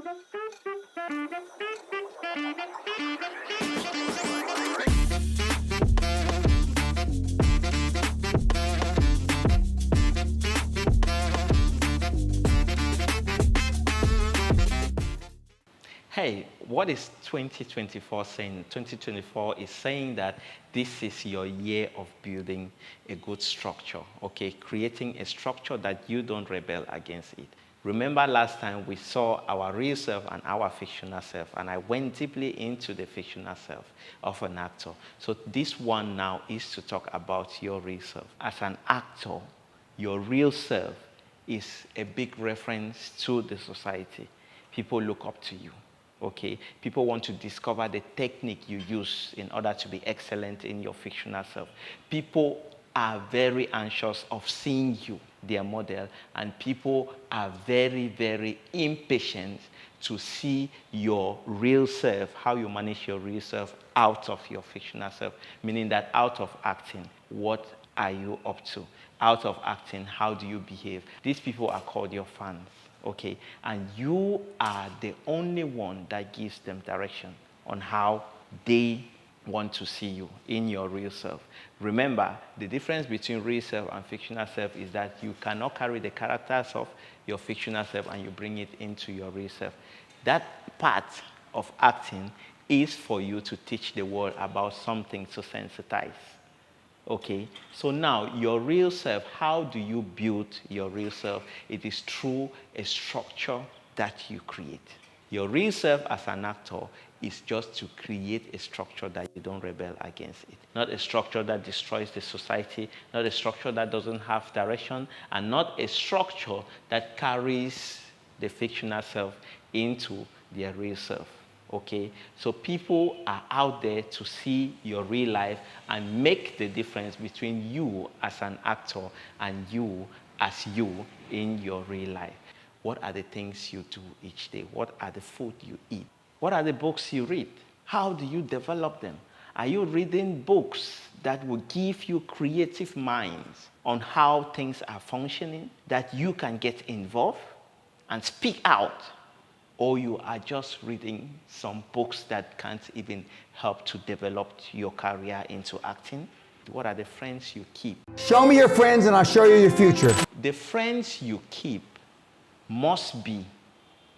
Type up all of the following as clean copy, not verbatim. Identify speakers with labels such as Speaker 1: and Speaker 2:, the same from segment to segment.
Speaker 1: Hey, what is 2024 saying? 2024 is saying that this is your year of building a good structure, okay? Creating a structure that you don't rebel against it. Remember last time we saw our real self and our fictional self, and I went deeply into the fictional self of an actor. So this one now is to talk about your real self. As an actor, your real self is a big reference to the society. People look up to you. Okay, people want to discover the technique you use in order to be excellent in your fictional self. People are very anxious of seeing you, their model, and people are very, very impatient to see your real self, how you manage your real self out of your fictional self, meaning that out of acting, what are you up to? Out of acting, how do you behave? These people are called your fans. Okay, and you are the only one that gives them direction on how they want to see you in your real self. Remember, the difference between real self and fictional self is that you cannot carry the characters of your fictional self and you bring it into your real self. That part of acting is for you to teach the world about something to sensitize. Okay, so now your real self, how do you build your real self? It is through a structure that you create. Your real self as an actor is just to create a structure that you don't rebel against it. Not a structure that destroys the society, not a structure that doesn't have direction, and not a structure that carries the fictional self into their real self. Okay, so people are out there to see your real life and make the difference between you as an actor and you as you in your real life. What are the things you do each day? What are the food you eat? What are the books you read? How do you develop them? Are you reading books that will give you creative minds on how things are functioning, that you can get involved and speak out? Or you are just reading some books that can't even help to develop your career into acting? What are the friends you keep?
Speaker 2: Show me your friends and I'll show you your future.
Speaker 1: The friends you keep must be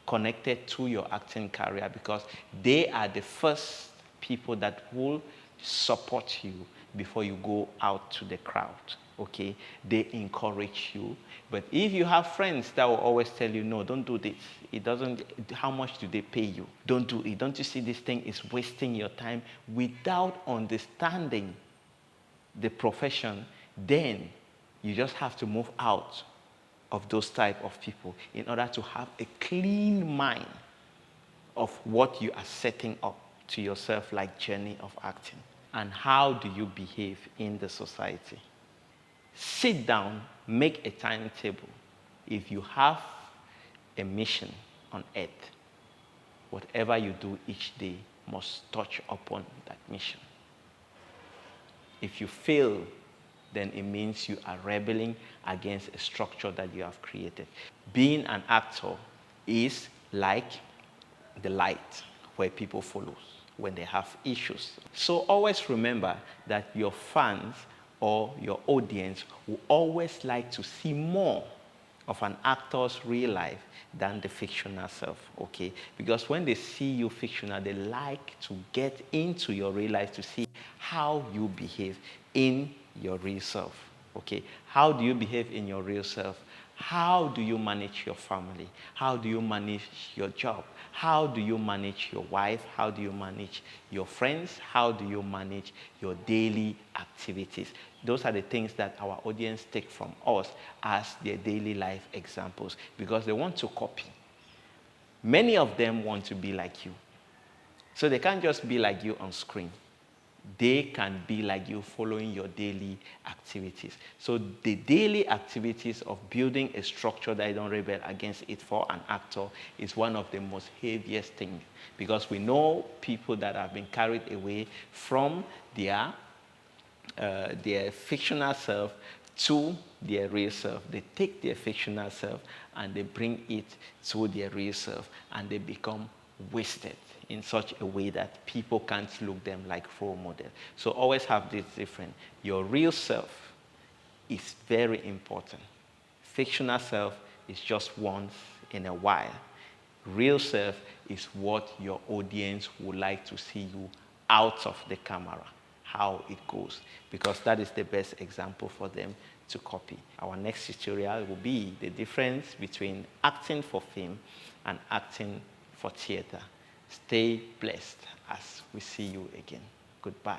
Speaker 1: connected to your acting career because they are the first people that will support you before you go out to the crowd. Okay, they encourage you. But if you have friends that will always tell you, no, don't do this. It doesn't, how much do they pay you? Don't do it. Don't you see this thing is wasting your time without understanding the profession? Then you just have to move out of those type of people in order to have a clean mind of what you are setting up to yourself like journey of acting. And how do you behave in the society? Sit down, make a timetable. If you have a mission on earth, whatever you do each day must touch upon that mission. If you fail, then it means you are rebelling against a structure that you have created. Being an actor is like the light where people follow when they have issues. So always remember that your fans or your audience will always like to see more of an actor's real life than the fictional self, okay? Because when they see you fictional, they like to get into your real life to see how you behave in your real self, okay? How do you behave in your real self? How do you manage your family? How do you manage your job? How do you manage your wife? How do you manage your friends? How do you manage your daily activities? Those are the things that our audience take from us as their daily life examples because they want to copy. Many of them want to be like you. So they can't just be like you on screen. They can be like you following your daily activities. So the daily activities of building a structure that you don't rebel against it for an actor is one of the most heaviest things because we know people that have been carried away from their fictional self to their real self. They take their fictional self and they bring it to their real self, and they become wasted in such a way that people can't look them like role model. So always have this difference. Your real self is very important. Fictional self is just once in a while. Real self is what your audience would like to see you out of the camera, how it goes, because that is the best example for them to copy. Our next tutorial will be the difference between acting for film and acting for theater. Stay blessed as we see you again. Goodbye.